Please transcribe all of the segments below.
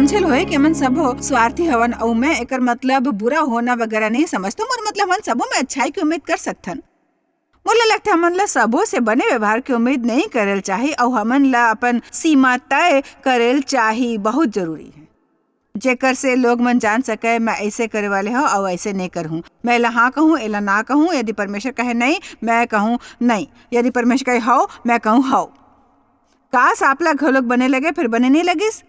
समझल होए कि मन सब स्वार्थी हवन और मैं एकर मतलब बुरा होना वगैरह नहीं समझता। मोर मतलब हम सबो में अच्छाई की उम्मीद कर सकथन। मोला लगता हमन ला सबो से बने व्यवहार की उम्मीद नहीं करेल चाहिए और हमन ला अपन सीमा तय करेल चाहिए, बहुत जरूरी है। जेकर से लोग मन जान सके मैं ऐसे करे वाले हो और ऐसे नहीं करूँ। मैं एला हाँ कहूँ, एला ना कहूँ। यदि परमेश्वर कहे नहीं, मैं कहूँ नहीं। यदि परमेश्वर कहे हो, मैं कहूँ हो। काश आप ला घलोक बने लगे, फिर बने नहीं लगिस।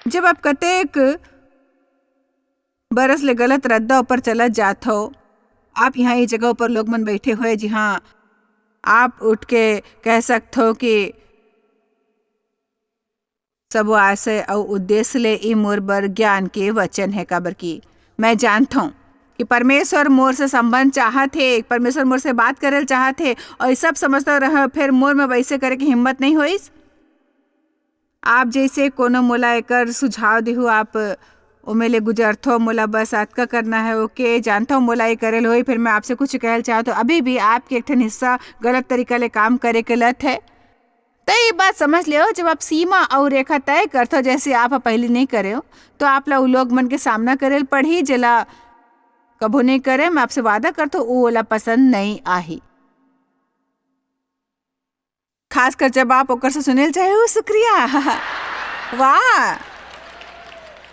जब आप कतेक बरस ले गलत रद्दा ऊपर चलत जात हो, आप यहाँ ये जगह ऊपर लोग मन बैठे हुए जी हाँ आप उठ के कह सकते हो कि सब आशय और उद्देश्य ले ई मोर बर ज्ञान के वचन है। काबर की मैं जानता हूँ कि परमेश्वर मोर से संबंध चाहत है, परमेश्वर मोर से बात करल चाहत है और ये सब समझता रह, फिर मोर में वैसे करे की हिम्मत नहीं होइस। आप जैसे कोनो मोला एकर सुझाव दिहु, आप ओमे ले गुजरथो, मोला बस अतका करना है, ओके जानता हूँ मोला ये करेल होई, फिर मैं आपसे कुछ कहल चाहत हूँ। अभी भी आपके एक ठन हिस्सा गलत तरीका ले काम करे के लत है। तो ये बात समझ लियो, जब आप सीमा और रेखा तय करते हो जैसे आप पहले नहीं करे हो, तो आप ला लोग मन के सामना करेल पड़ी जला कबो नहीं करे। मैं आपसे वादा करता हूँ वो ओला पसंद नहीं आही। खास कर जब आप ओकर से सुनेल चाहे हो शुक्रिया। वाह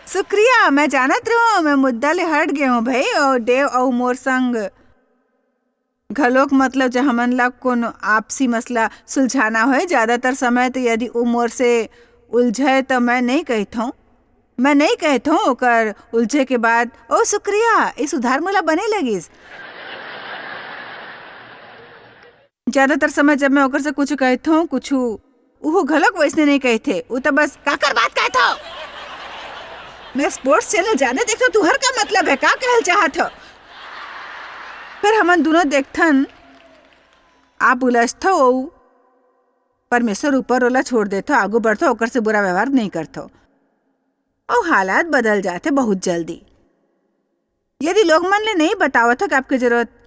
शुक्रिया, मैं जानत रहूं मैं मुद्दा ले हट गए हूँ भाई। और देव और मोर संग घलोक मतलब जब हमन ला कोनो आपसी मसला सुलझाना हो, ज्यादातर समय तो यदि वो मोर से उलझे तो मैं नहीं कहता हूँ ओकर उलझे के बाद ओ शुक्रिया इस सुधार मोला बने लगिस। ज्यादातर समय जब मैं ओकर से कुछ कहता हूँ कुछ वो घलोक वैसने नहीं कहते, वो तो बस काकर बात कहता हो। मैं स्पोर्ट्स चैनल जाने देखता हूँ, तुहर का मतलब है का कहल चाहत हो। फिर हमन दोनों देखथन आप उलझथो परमेश्वर ऊपर ओला छोड़ देथो, आगू बढ़थो, ओकर से बुरा व्यवहार नहीं करथो और हालात बदल जाते बहुत जल्दी। यदि लोग मन ले नहीं बतावत हो कि आपकी जरूरत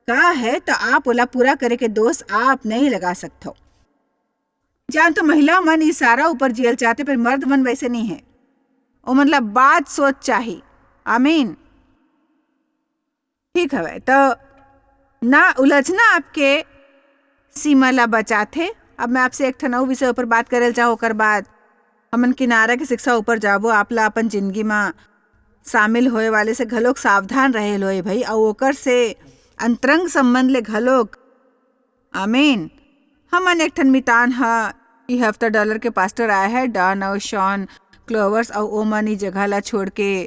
का है तो आप ओला पूरा करे के दोष आप नहीं लगा सकते हो। जान तो महिला मन इशारा ऊपर जियल चाहते, पर मर्द मन वैसे नहीं है। वो मतलब बात सोच चाहिए। आमीन। ठीक है तो ना उलझना आपके सीमा ला बचाते। अब मैं आपसे एक ठन विषय ऊपर बात करे चाहो, ओकर बाद हमन किनारा की शिक्षा ऊपर जाबो। आप ला अपन जिंदगी में शामिल होए वाले से घलोक सावधान रहे लोए भाई, और ओकर से अंतरंग संबंध ले घलोक। आमीन। हमन एक ठन मितान हा ई हफ्ता डॉलर के पास्टर आए हैं डॉन और शॉन क्लोवर्स, और ओमन ई जगह ला छोड़ के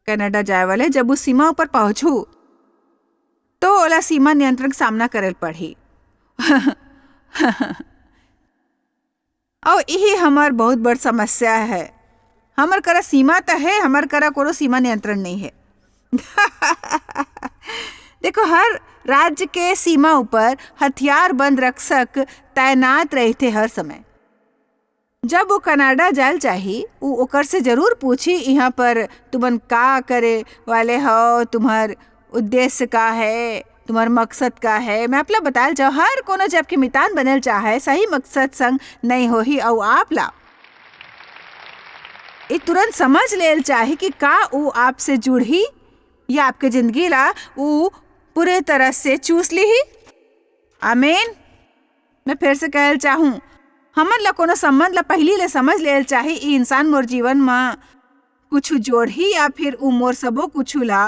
कनाडा जाए वाले। जब उस सीमा ऊपर पहुंचू तो ओला सीमा नियंत्रण का सामना करे पड़ी। और यही हमार बहुत बड़ समस्या है। हमार करा सीमा तो है, हमार करा कोनो सीमा नियंत्रण नहीं है। देखो हर राज्य के सीमा ऊपर हथियार बंद रक्षक तैनात रहते हर समय। जब वो कनाडा जाल चाही वो ओकर से जरूर पूछी यहाँ पर तुमन का करे वाले हो, तुम्हार उद्देश्य का है, तुम्हार मकसद का है। मैं आपला बताल जाओ हर कोनो जब के मितान बनल चाहे सही मकसद संग नहीं हो ही, और आप ला ये तुरंत समझ लेल चाहे कि का वो आपसे जुड़ी या आपके जिंदगी ला वो पूरे तरह से चूस ली ही। आमीन। मैं फिर से कहल चाहूँ हमन ला कोनो संबंध ला पहली ले समझ लेल चाहे ई इंसान मोर जीवन में कुछ जोड़ी या फिर उ मोर सबो कुछ ला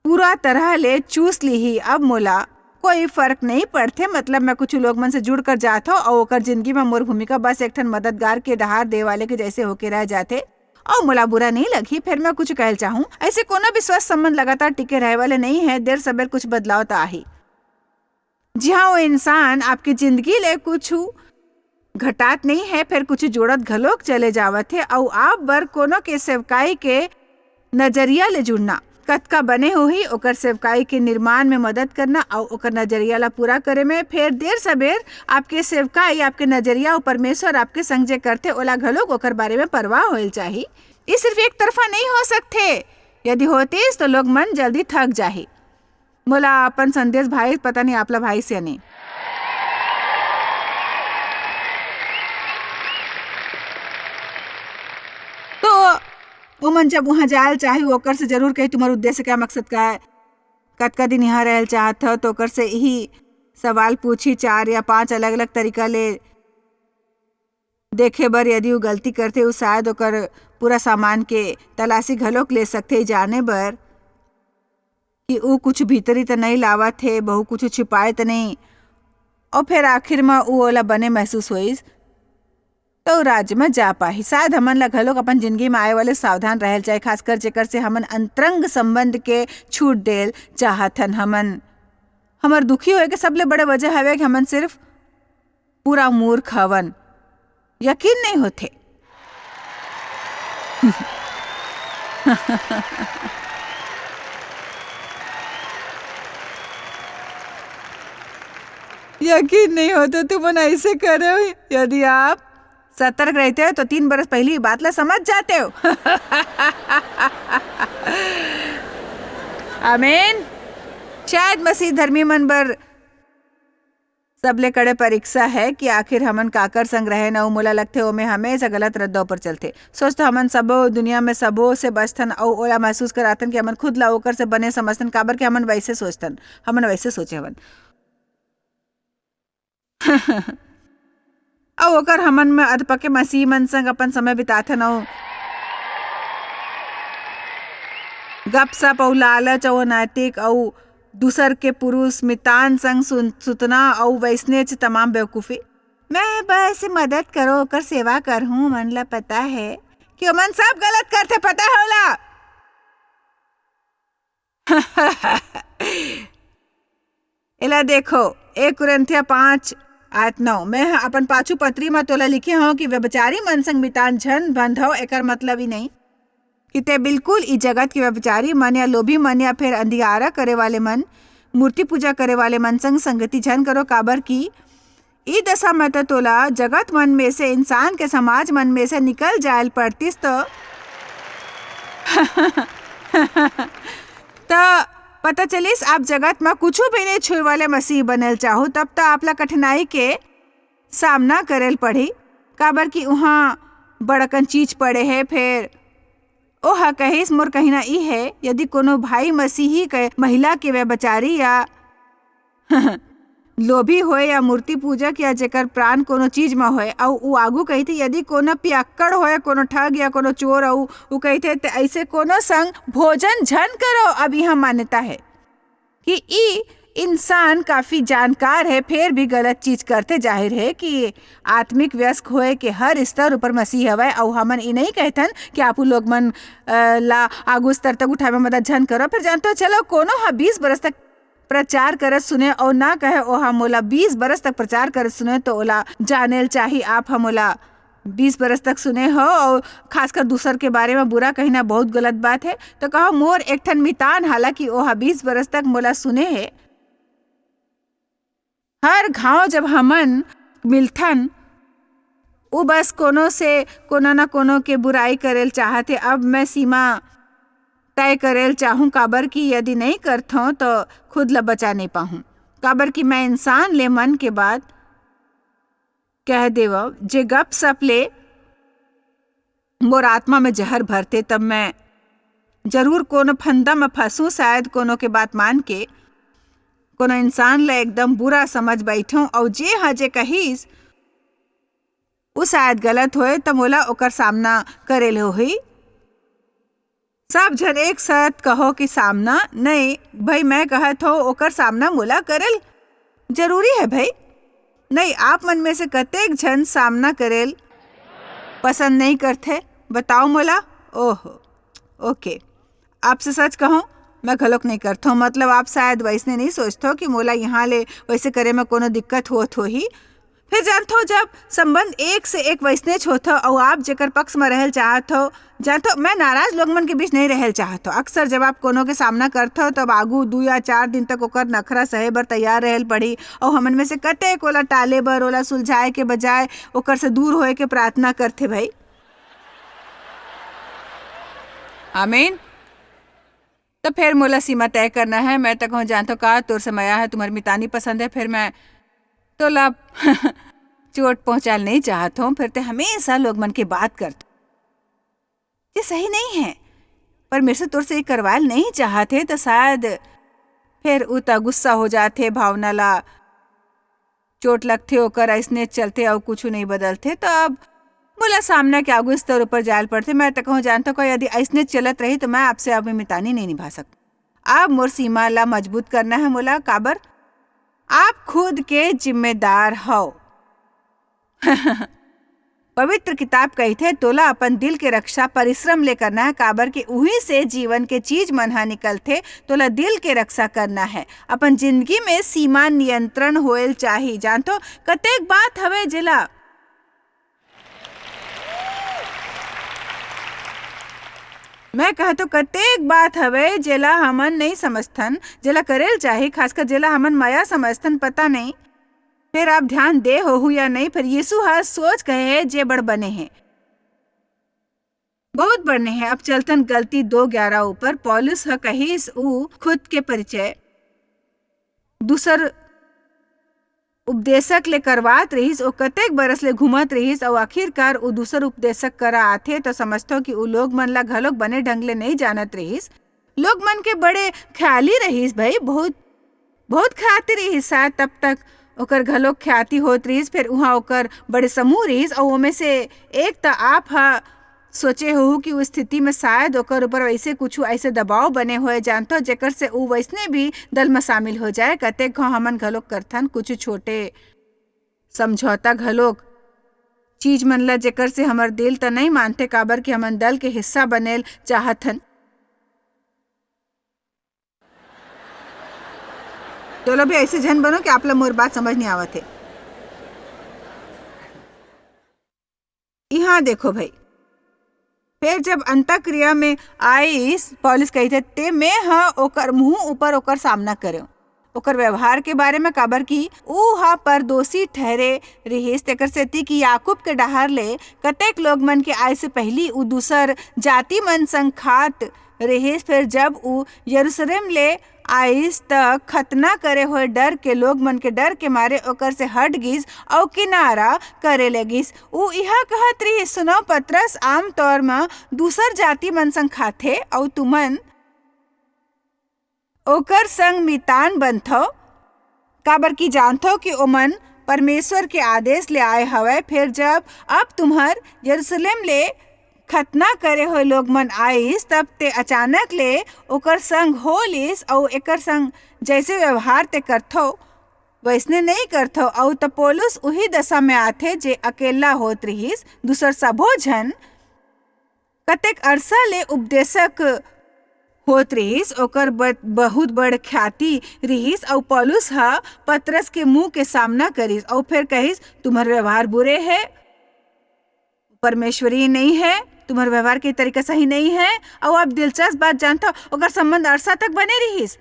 पूरा तरह ले चूस ली ही। अब मोला कोई फर्क नहीं पड़ते, मतलब मैं कुछ लोग मन से जुड़ कर जाता हूँ और ओकर जिंदगी में मोर भूमिका बस एक ठन मददगार के डहार दे वाले के जैसे होके रह जाते और मोला बुरा नहीं लगी। फिर मैं कुछ कहल चाहूँ ऐसे कोनो भी स्वस्थ संबंध लगातार टिके रहे वाले नहीं है, देर सबेर कुछ बदलाव तो आही। जी हाँ, वो इंसान आपकी जिंदगी ले कुछ घटात नहीं है, फिर कुछ जोड़त घलोक चले जावत है। और आप बर कोनो के सेवकाई के नजरिया ले जुड़ना कतका बने हो ही ओकर सेवकाई के निर्माण में मदद करना और ओकर नजरिया ला पूरा करे में फिर देर सबेर आपके सेवकाई आपके नजरिया और परमेश्वर आपके संग जे करते ओला घलोक ओकर बारे में परवाह होल चाहिए। ये सिर्फ एक तरफा नहीं हो सकते, यदि होते तो लोग मन जल्दी थक जाही। मोला अपन संदेश भाई पता नहीं आपला भाई से नहीं। तो ओमन जब वहाँ जायल चाही ओकर से जरूर कही तुम्हारा उद्देश्य क्या, मकसद का है, कतका दिन यहाँ रहल चाहत हो, तो ओकर से यही सवाल पूछी 4 या 5 अलग अलग तरीका ले देखे बर। यदि वो गलती करते वो शायद ओकर पूरा सामान के तलाशी घलोक ले सकते, जाने बर कि वो कुछ भीतरी तो नहीं लावत है, बहु कुछ छिपाए तो नहीं। और फिर आखिर में वो ओला बने महसूस हुई तो राज्य में जा पाही। शायद हमन ला घलोक अपन जिंदगी में आए वाले सावधान रहल चाहे, खासकर जेकर से हमन अंतरंग संबंध के छूट देल चाहतन। हमर दुखी होए के सबले बड़े वजह हवे कि हमन सिर्फ पूरा मूर्ख हवन, यकीन नहीं होते। यकीन नहीं होता तुम ऐसे कर रहे हो। यदि आप सतर्क रहते हो तो 3 बरस पहले बात ला समझ जाते हो। आमीन। शायद मसीह धर्मी मन बर सबले कड़े परीक्षा है कि आखिर हमन काकर संग रहे न। मोला लगते ओमे हमेशा गलत रद्दों पर चलते। सोचते हमन सबो दुनिया में सबो से बचतन और ओला महसूस करातन कि हमन खुद ला ओकर से बने समझतन, काबर के हमन वैसे सोचतन, हमन वैसे सोचे हवन। और ओकर हमन में अधपके मसीह मन संग अपन समय बिताथन और गप सप और लालच और नैतिक और दूसर के पुरुष मितान संग सुतना और वैसने तमाम बेवकूफ़ी। मैं बस मदद करो ओकर सेवा कर हूँ, मन ला पता है कि मन सब गलत करते, पता होला। इला देखो 1 कुरिन्थिया 5:8-9 मैं अपन पाछू पत्री में तोला लिखे हो कि व्यभिचारी मन संग मितान झन बंध हो। एकर मतलब ही नहीं कि ते बिल्कुल इस जगत के व्यभिचारी मन या लोभी मन या फिर अंधियारा करे वाले मन, मूर्ति पूजा करे वाले मन संग संगति झन करो, काबर की ई दशा में तो तोला जगत मन में से, इंसान के समाज मन में से निकल जायल पड़तीस। तो पता चलिस आप जगत में कुछ भी नहीं छुए वाले मसीह बनल चाहो, तब तो आपला कठिनाई के सामना करेल पड़ी, काबर की वहाँ बड़कन चीज पड़े है। फिर ओहा कहिस मोर कहना ई है, यदि कोनो भाई मसीही के महिला के व्यभिचारी या लोभी होए या मूर्ति पूजक या जेकर प्राण कोनो चीज में होए, और उ आगू कहती यदि कोनो पियक्कड़ होए, कोनो ठग या कोनो चोर, और उ कहते तो ऐसे कोनो संग भोजन झन करो। अब यह मान्यता है कि ई इंसान काफी जानकार है, फिर भी गलत चीज करते। जाहिर है कि आत्मिक वयस्क होए के हर स्तर ऊपर मसीह हवे। और हमन ई नहीं कहतन कि आप लोग मन ला आगू स्तर तक उठावे में मदद झन करो। फिर जानते हो चलो कोनो 20 बरस तक प्रचार करत सुने और ना कहे ओ हम ओला 20 बरस तक प्रचार करत सुने, तो ओला जानेल चाहिए आप हम ओला 20 बरस तक सुने हो और खासकर दूसर के बारे में बुरा कहना बहुत गलत बात है। तो कहो मोर एक ठन मितान, हालांकि ओहा 20 बरस तक मोला सुने है। हर घाव जब हमन मिलथन वो बस कोनो से कोनो ना कोनो के बुराई करेल चाहते। अब मैं सीमा तय करेल चाहूँ, काबर की यदि नहीं करथो तो खुद ला बचा नहीं पाहूँ, काबर की मैं इंसान ले मन के बात कह देव जे गप सप ले मोर आत्मा में जहर भरते, तब मैं जरूर कोनो फंदा में फंसू। शायद कोनो के बात मान के कोनो इंसान ला एकदम बुरा समझ बैठूं और जे हजे कहीस वो शायद गलत होए, तो मोला ओकर सामना करेल होही। सब जन एक साथ कहो कि सामना नहीं भाई, मैं कहत हो ओकर सामना मोला करेल जरूरी है भाई। नहीं, आप मन में से कतेक जन सामना करेल पसंद नहीं करते, बताओ मोला। ओहो ओके, आपसे सच कहूँ मैं घलोक नहीं करता हूँ। मतलब आप शायद वैसने नहीं सोचते हो कि मोला यहाँ ले वैसे करे में कोनो दिक्कत होत हो ही। फिर जानते हो जब संबंध एक से एक वैसने होता और आप जेकर पक्ष में रहल चाहत हो, जानते हो मैं नाराज लोग मन के बीच नहीं रहल चाहत हो। अक्सर जब आप कोनो के सामना करते हो तब आगू 2 या 4 दिन तक ओकर नखरा सहे बर तैयार रहल पड़ी, और हमन में से कतेक ओला टाले बर, ओला सुलझाए के बजाय ओकर से दूर होए के प्रार्थना करते भाई। आमीन। तो फिर मोला सीमा तय करना है। मैं तो कहूँ जानतो का तोर से मया है, तुम्हारी मितानी पसंद है, फिर मैं तो ला चोट पहुंचाल नहीं चाहत हूँ। फिर ते हमेशा लोग मन की बात करते, ये सही नहीं है। पर मेरे से तोर से ये करवाल नहीं चाहते तो शायद फिर उता गुस्सा हो जाते, भावना ला चोट लगते ओकर ऐसने चलते और कुछ नहीं बदलते। तो अब बोला सामने के आगू स्तर ऊपर जाल पड़ते। मैं तो कहूँ जानता को यदि ऐसने चलत रही तो मैं आपसे अब मितानी नहीं निभा सकता। अब मोर सीमा ला मजबूत करना है। मोला काबर आप खुद के जिम्मेदार हो। पवित्र किताब कहते तोला अपन दिल के रक्षा परिश्रम ले करना है, काबर के उही से जीवन के चीज मन हा निकलते। तोला दिल के रक्षा करना है। अपन जिंदगी में सीमा नियंत्रण होएल चाहिए। जानतो कतेक बात हवे जिला मैं कहतो कतेक बात हवे जेला हमन नहीं समझथन, जेला करेल चाहिए, खासकर जेला हमन माया समझथन पता नहीं। फिर आप ध्यान दे हो या नहीं। फिर यीशु हा सोच कहे जे बड़ बने हैं, बहुत बड़ने हैं। अब चलतन गलती 2:11 ऊपर पौलुस हा कहिस ऊ खुद के परिचय दूसर उपदेशक ले करवात रहीस। ओ कतेक बरस ले घूमत रहीस और आखिरकार ऊ दूसर उपदेशक करा आथे तो समझतो कि ऊ लोग मन ला घलोक बने ढंग ले नहीं जानत रहीस। लोग मन के बड़े ख्याली रहीस भाई, बहुत बहुत ख्याति रहीस। शायद तब तक ओकर घलोक ख्याति होत रहीस। फिर उहाँ ओकर बड़े समूह रहीस और ओमे से एक तो आप हा सोचे हो कि उस स्थिति में शायद ओकर ऊपर वैसे कुछ ऐसे दबाव बने हुए जानतो जेकर से ऊ वैसने भी दल में शामिल हो जाए। कतेक घो हमन घलोक करथन कुछ छोटे समझौता घलोक चीज मन ला जेकर से हमर दिल तो नहीं मानते, काबर कि हमन दल के हिस्सा बनेल चाहथन। तो लो भी ऐसे जन बनो कि आप लोग मोर बात समझ नहीं आवत है। यहाँ देखो भाई, फिर जब अंतःक्रिया में आईस पौलुस कहते ते मैं हा ओकर मुंह ऊपर ओकर सामना करो ओकर व्यवहार के बारे में, काबर की ऊ हा पर दोषी ठहरे रहीस। तेकर सेती कि याकूब के डहार ले कतेक लोग मन के आय से पहली ऊ दूसर जाति मन संग खात रहीस। फिर जब ऊ यरूशलेम ले आइस त खतना करे हुए डर के लोग मन के डर के मारे ओकर से हट गिस और किनारा करे लगिस। ऊ इहा कहत रही, सुनो पतरस आम तौर में दूसर जाति मन संग खाथे और तुमन ओकर संग मितान बनथो, काबर की जानथो कि ओमन परमेश्वर के आदेश ले आए हवे। फिर जब अब तुम्हार यरूशलेम ले खतना करे हो लोग मन आइस तब ते अचानक ले ओकर संग हो लिस और एकर संग जैसे व्यवहार ते करथो वैसने नहीं करथो। और त पौलुस उही दशा में आथे जे अकेला होत रहीस। दूसर सबो झन कतेक अरसा ले उपदेशक होत रहीस, ओकर बहुत बड़ ख्याति रहीस। और पौलुस हा पतरस के मुंह के सामना करीस और फिर कहिस तुम्हारे व्यवहार बुरे है, परमेश्वरी नहीं है, तुम्हारे व्यवहार के तरीका सही नहीं है। और अब दिलचस्प बात जानता ओकर संबंध अरसा तक बने रहीस।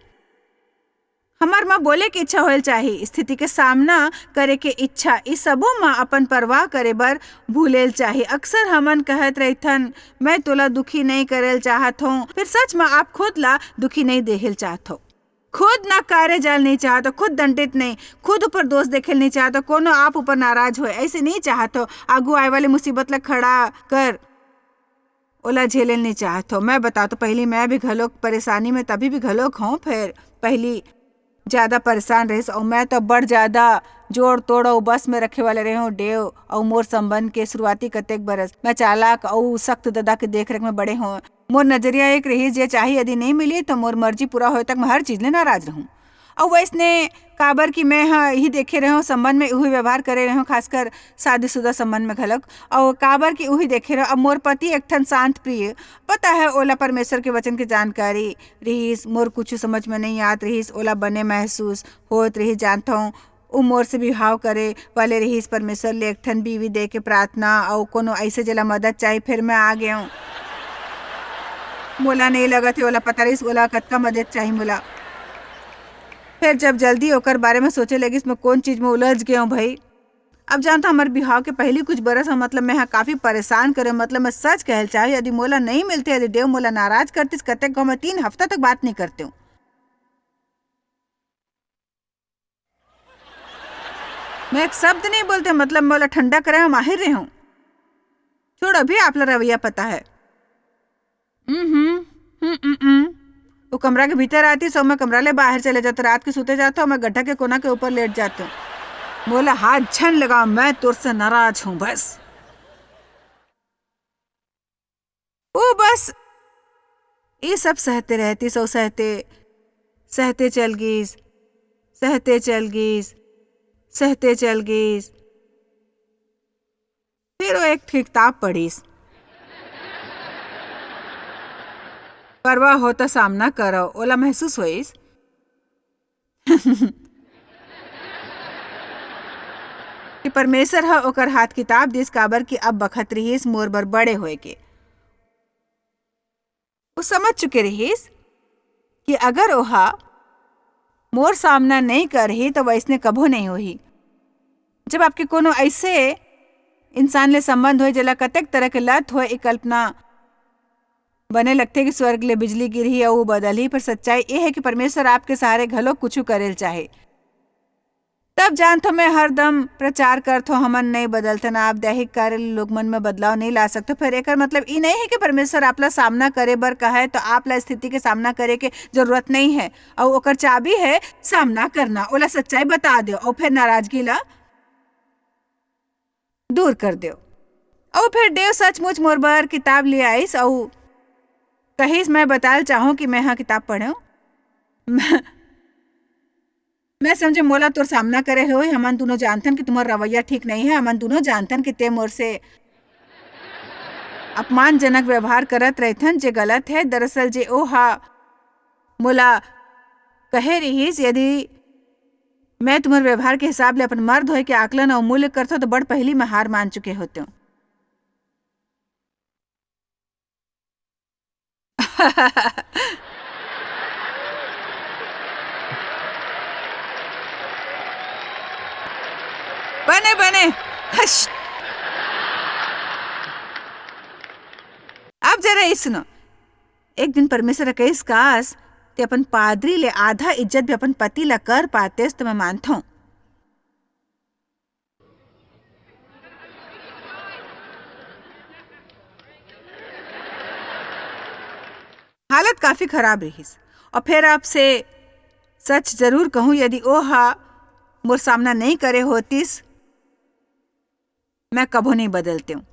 हमार माँ बोले की इच्छा होल चाहिए, स्थिति के सामना करे के इच्छा, इस सबों माँ अपन परवाह करे बर भूलेल चाहिए। अक्सर हमन कहत रहथन मैं तोला दुखी नहीं करेल चाहत हूँ, फिर सच में आप खुद ला दुखी नहीं देखेल चाहत हो, खुद ना कार्य जाल नहीं चाहतो, खुद दंडित नहीं, खुद ऊपर दोष देखेल नहीं चाहतो, कोनो आप ऊपर नाराज हो ऐसे नहीं चाहतो, आगू आए वाले मुसीबत ला खड़ा कर ओला झेलेल नहीं चाहतो। मैं बता तो पहली मैं भी घलोक परेशानी में तभी भी घलोक हूँ, फिर पहली ज़्यादा परेशान रहीस और मैं तो बड़ ज़्यादा जोड़ तोड़ और बस में रखे वाले रहे हूँ डेव और मोर संबंध के शुरुआती कतेक बरस मैं चालाक और सख्त दादा के देख रेख में बड़े हूँ। मोर नजरिया एक रही जे चाहिए यदि नहीं मिली तो मोर मर्जी पूरा होए तक मैं हर चीज ले नाराज रहूँ। और वैसने काबर की मैं हाँ यही देखे रहे हूँ संबंध में वही व्यवहार करे रहे हूँ, खासकर शादीशुदा संबंध में घलक, और काबर की वही देखे रहे। अब मोर पति एक ठन शांत प्रिय, पता है ओला परमेश्वर के वचन की जानकारी रहीस, मोर कुछ समझ में नहीं आत रहीस, ओला बने महसूस होत रही, जानता हूँ उ मोर से विवाह करे वाले रहीस। परमेश्वर ले एक ठन बीवी दे के प्रार्थना और कोनो ऐसे जला मदद चाहिए, फिर मैं आ गया हूँ। मोला नहीं लगा थे ओला पता रहीस ओला कतका मदद चाहिए मोला। फिर जब जल्दी ओकर बारे में सोचे लगी इसमें कौन चीज में उलझ गया हूँ भाई। अब जानता हमारे बिहाव के पहली कुछ बरस में मतलब मैं काफी परेशान करे, मतलब मैं सच कहल चाहे यदि मोला नहीं मिलते, यदि देव मोला नाराज करतीस कतेक को मैं 3 हफ्ता तक बात नहीं करते हूँ। मैं एक शब्द नहीं बोलते, मतलब मोला ठंडा करे में माहिर रही हूँ। छोड़, अभी आपला रवैया पता है। वो कमरा के भीतर आती सो मैं कमरा ले बाहर चले जाता, रात के सोते जाता हूँ, मैं गड्ढा के कोना के ऊपर लेट जाता हूँ। बोला हाथ छन लगा, मैं तुर से नाराज हूं बस। वो बस ये सब सहते रहती, सो सहते सहते चल गईस, सहते चल गईस, सहते चल गईस। फिर वो एक किताब पढ़ीस, परवाह होता सामना करो, ओला महसूस होइस। कि परमेश्वर हा ओकर हाथ किताब दिस काबर कि अब बखत रहीस मोर बर बड़े होए के। वो समझ चुके रहीस कि अगर ओहा मोर सामना नहीं करही तो वैसने कभो नहीं होही। जब आपके कोनो ऐसे इंसान ले संबंध होए जेला कतेक तरह के लत होए, एक कल्पना बने लगते कि स्वर्ग ले बिजली गिरही और वो बदलही, पर सच्चाई ये है कि परमेश्वर आपके सहारे घलो कुछ करेल चाहे। तब जानथो मैं हरदम प्रचार करथो हमन नहीं बदलते ना, आप दैहिक कार्य लोग मन में बदलाव नहीं ला सकते। फिर एकर मतलब ये नहीं है कि परमेश्वर आपला सामना करे बर कहे तो आपला स्थिति के सामना करे के जरूरत नहीं है, और ओकर चाबी है सामना करना। ओला सच्चाई बता दो और फिर नाराजगी ला दूर कर दो। और फिर देव सचमुच मोर बर किताब ले आईस और कहीस मैं बताल चाहूँ कि मैं हाँ किताब पढ़ूं। मैं समझे मोला तोर सामना करे हो, हमन दोनों जानथन कि तुम्हारा रवैया ठीक नहीं है, हमन दोनों जानथन कि ते मोर से अपमानजनक व्यवहार करत रहथन जे गलत है। दरअसल जे ओहा मोला कहे रहीस यदि मैं तुम्हारे व्यवहार के हिसाब ले अपन मर्द होए के आकलन और मूल्य करथो तो बड़ पहली मैं हार मान चुके होते हूँ। बने बने हश। अब जरा ये सुनो, एक दिन परमेश्वर कहीस काश ते अपन पादरी ले आधा इज्जत भी अपन पति ला कर पाते तो मैं मानता हूं। हालत काफी खराब रहीस, और फिर आपसे सच जरूर कहूं यदि ओहा मोर सामना नहीं करे होतीस मैं कभो नहीं बदलते हूँ।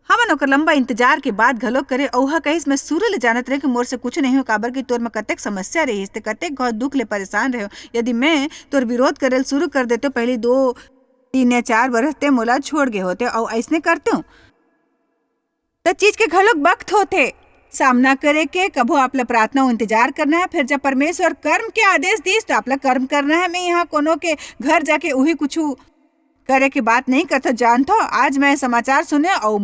हमन ओकर लंबा इंतजार के बाद घलो करे औहा कहिस मैं सूर्य ले जानत रहे कि मोर से कुछ नहीं हो, काबर कि तोर में कतेक समस्या रहीस ते कतेक घोर दुख ले परेशान रहे हो। यदि मैं तोर विरोध करेल शुरू कर देते पहले 2, 3 या 4 बरस ते मोला छोड़ गए होते और ऐसने करते हूँ तो चीज के घलोक वक्त होते सामना करे के। कभो आपला प्रार्थना और इंतजार करना है, फिर जब परमेश्वर कर्म के आदेश दीस तो आपला कर्म करना है। मैं यहाँ कोनो के घर जाके वही कुछ करे की बात नहीं करता। जानता आज मैं समाचार सुने और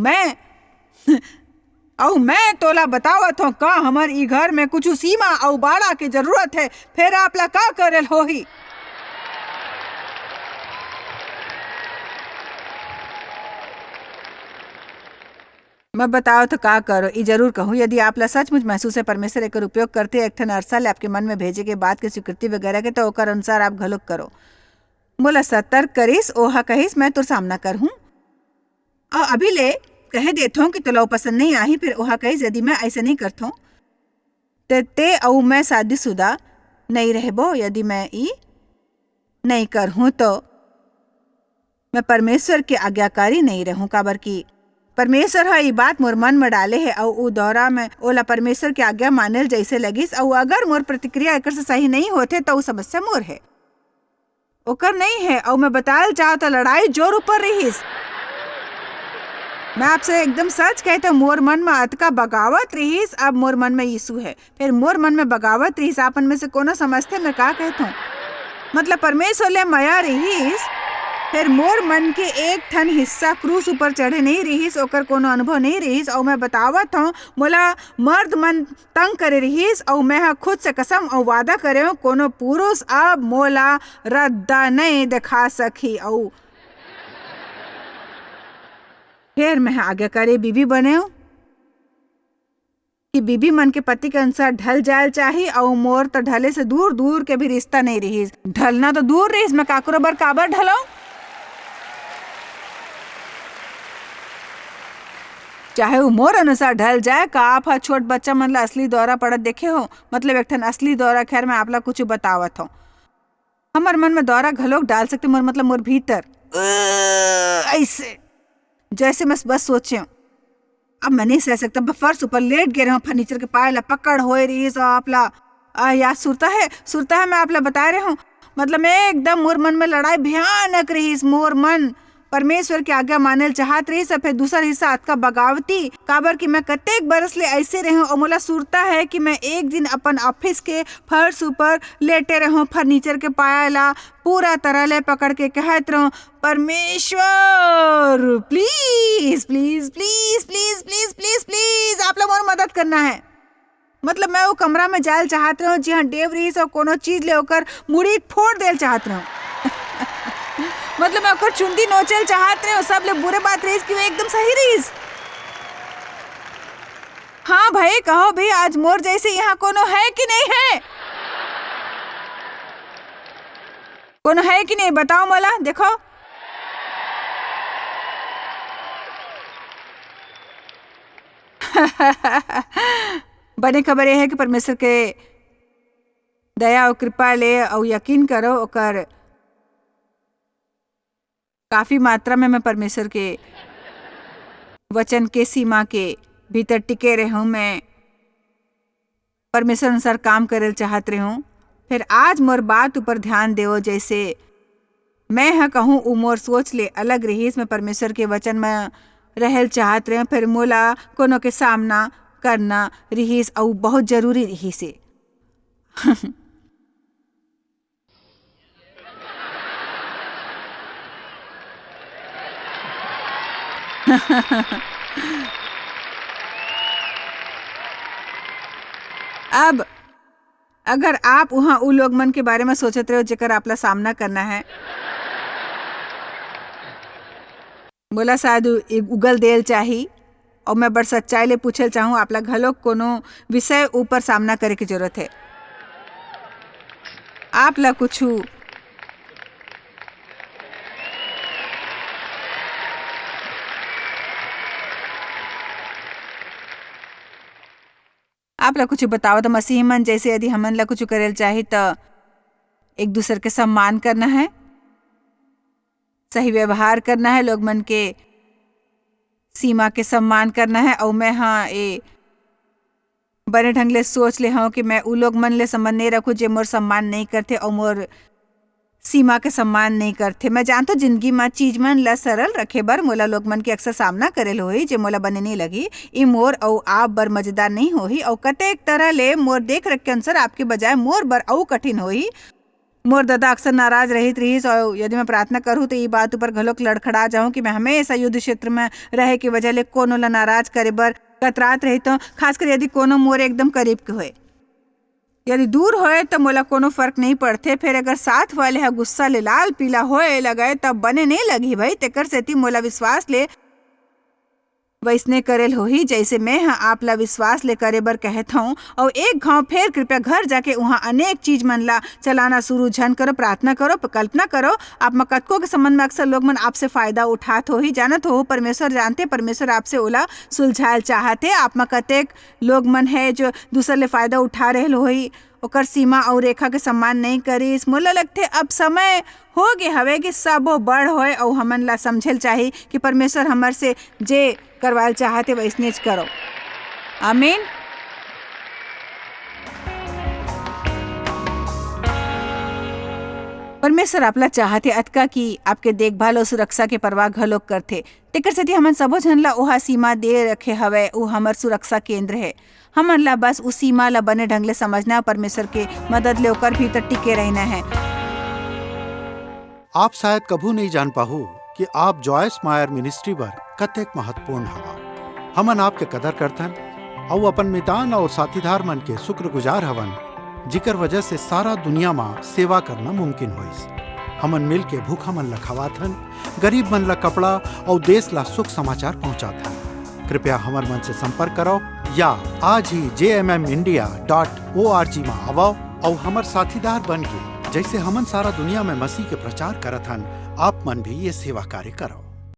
मैं तोला बतावत हूँ का हमार ई घर में कुछ सीमा और बाड़ा की जरूरत है, फिर आपला का करेल होही। मैं बताओ तो का करो, ई जरूर कहूँ यदि आपला सचमुच महसूस है परमेश्वर एकर उपयोग करते एक ठन अरसा ले आपके मन में भेजे के बात के स्वीकृति वगैरह के तो ओकर अनुसार आप घलोक करो। मोला सतर्क करिस ओहा कहिस मैं तोर सामना कर हूँ और अभी ले कह देता हूँ कि तोला पसंद नहीं आही। फिर ओहा कहिस यदि मैं ऐसे नहीं करता हूँ तो ते और मैं शादीशुदा नहीं रहबो। यदि मैं ई नहीं कर हूँ तो मैं परमेश्वर के आज्ञाकारी नहीं रहूँ, काबर की परमेश्वर हा ई बात मोर मन में डाले है और उ दौरा में ओला परमेश्वर के आज्ञा मानेल जैसे लगिस। और अगर मोर प्रतिक्रिया एकर से सही नहीं होते तो समस्या मोर है ओकर नहीं है। और मैं बताल चाहता तो लड़ाई जोर ऊपर रहीस। मैं आपसे एकदम सच कहता हूँ मोर मन में अतका बगावत रहीस। अब मोर मन में यीशु है, फिर मोर मन में बगावत रहीस। आपन में से कोनो समझते मैं का कहता हूँ, मतलब परमेश्वर ले माया रहीस, फिर मोर मन के एक ठन हिस्सा क्रूस ऊपर चढ़े नहीं रहीस, ओकर कोनो अनुभव नहीं रहीस। और मैं बतावत हूँ मोला मर्द मन तंग करे रहीस और मैं खुद से कसम और वादा करे हूँ कोनो पुरुष अब मोला रद्दा नहीं दिखा सकी। और फिर मैं आज्ञाकारी बीबी बने हूँ कि बीबी मन के पति के अनुसार ढल जाए चाहिए और मोर तो ढले से दूर दूर के भी रिश्ता नहीं रही। ढलना तो दूर रही, मैं काकरो बर काबर ढलाऊं। चाहे वो मोर अनुसार ढल जाए का आप हा छोट बच्चा मन ला असली दौरा पड़त देखे हो, मतलब एक ठन असली दौरा। खैर मैं आपला कुछ बतावत हूँ। हमार मन में दौरा घलोक डाल सकते, मोर मतलब मोर भीतर ऐसे जैसे मैं बस सोचे हूँ। अब मैं नहीं सह सकता, फर्श ऊपर लेट गिर हूँ, फर्नीचर के पाए ला पकड़ हो रही सो आपला याद सुरता है मैं आपला बता रहे हूँ। मतलब मैं एकदम मोर मन में लड़ाई भयानक रही। मोर मन परमेश्वर की आज्ञा मानल चाहत रही, सब फिर दूसरा हिस्सा आज का बगावती काबर कि मैं कतेक बरस ले ऐसे रहे और मोला सुरता है कि मैं एक दिन अपन ऑफिस के फर्श ऊपर लेटे रहूं, फर्नीचर के पाया ला पूरा तरह ले पकड़ के कहत रहूं, परमेश्वर please please please please please please please आप लोग मोर मदद करना है। मतलब मैं वो कमरा में जायल चाहत रहूं जी हाँ डेव रही और कोनो चीज ले होकर मुड़ी फोड़ देल चाहत रहूं। मतलब मैं ओकर चुंदी नोचल चाहत रहे, सब ले बुरे बात रही कि वो एकदम सही रही। हाँ भाई कहो भाई, आज मोर जैसे यहाँ कोनो है कि नहीं है? कोनो है कि नहीं बताओ मोला, देखो। बड़ी खबर यह है कि परमेश्वर के दया और कृपा ले और यकीन करो ओकर काफी मात्रा में मैं परमेश्वर के वचन के सीमा के भीतर टिके रहूं, मैं परमेश्वर अनुसार काम करल चाहत रहूं। फिर आज मोर बात ऊपर ध्यान देओ, जैसे मैं हाँ कहूँ उ मोर सोच ले अलग रहीस। मैं परमेश्वर के वचन में रहल चाहत रहूं, फिर मोला कोनो के सामना करना रहीस और बहुत जरूरी रहीस। अब अगर आप वहां उ लोग मन के बारे में सोचते रहो जेकर आपला सामना करना है, बोला शायद उगल देल चाही और मैं बड़ सच्चाई ले पूछल चाहूँ आपला घलोक कोनो विषय ऊपर सामना करे की जरूरत है। आपला कुछ आप ला कुछ बताओ तो मसीह मन जैसे यदि हमन ला कुछ करेल चाही तो एक दूसरे के सम्मान करना है, सही व्यवहार करना है, लोग मन के सीमा के सम्मान करना है। और मैं हाँ ये बने ढंग ले सोच ले हाँ कि मैं उ लोग मन ले संबंध नहीं रखूँ जे मोर सम्मान नहीं करते और मोर सीमा के सम्मान नहीं करते। मैं जानता जिंदगी में चीज मन ला सरल रखे बर मोला लोग मन के अक्सर सामना करेल होही जे मोला बने नहीं लगी। ई मोर और आप बर मजेदार नहीं होही और कतेक तरह ले मोर देख रख के अनुसार आपके बजाय मोर बर और कठिन होही। मोर दादा अक्सर नाराज रहित रहीस और यदि मैं प्रार्थना करूँ तो ये बात ऊपर घलोक लड़खड़ा जाऊँ कि मैं हमेशा युद्ध क्षेत्र में रहे की वजह ले कोनो ला नाराज करे बर कतरात रही तो, खासकर यदि कोनो मोर एकदम करीब के होए। यदि दूर होए तो मोला कोनो फर्क नहीं पड़ते, फिर अगर साथ वाले हा गुस्सा ले लाल पीला होए लगे तब बने नहीं लगी भाई। तेकर सेती मोला विश्वास ले वैसने करेल होही जैसे मैं हाँ आप ला विश्वास ले करे बर कहत हूँ। और एक घाव फिर कृपया घर जाके वहाँ अनेक चीज मन ला चलाना शुरू झन करो, प्रार्थना करो, कल्पना करो। आप मकतकों के संबंध में अक्सर लोग मन आपसे फायदा उठात हो ही जानत हो। परमेश्वर जानते, परमेश्वर आपसे ओला सुलझाल चाहते। आप में कतेक लोग मन है जो दूसरे ले फायदा उठा रहे होही, ओकर सीमा और रेखा के सम्मान नहीं करी। मोला लगते अब समय हो गए हवे कि सबो बड़ होए और हमन ला समझल चाहिए कि परमेश्वर हमर से जे करवाल चाहते वैसने करो। आमीन। परमेश्वर आपला चाहते अतका कि आपके देखभाल और सुरक्षा के परवाह घलोक करते। तेकर सेती हमन सबो झन ला ओहा सीमा दे रखे हवे, वो हमर सुरक्षा केंद्र है। हमन ला बस उस सीमा ला बने ढंग ले समझना, परमेश्वर के मदद ले ओकर भीतर टिके रहना है। आप शायद कभू नहीं जान पाहू कि आप जॉयस मायर मिनिस्ट्री बर कतेक महत्वपूर्ण हवा। हमन आपके कदर करथन और अपन मितान और साथीदार मन के शुक्रगुजार हवन, जिकर वजह से सारा दुनिया में सेवा करना मुमकिन होइस। हमन मिल के भूखा मन ला खवाथन, गरीब मन ला कपड़ा और देश ला सुख समाचार पहुंचाथन। कृपया हमर मन से संपर्क करो या आज ही jmmindia.org में आवो और हमर साथीदार बन के जैसे हमन सारा दुनिया में मसीह के प्रचार करत हन, आप मन भी ये सेवा कार्य करो।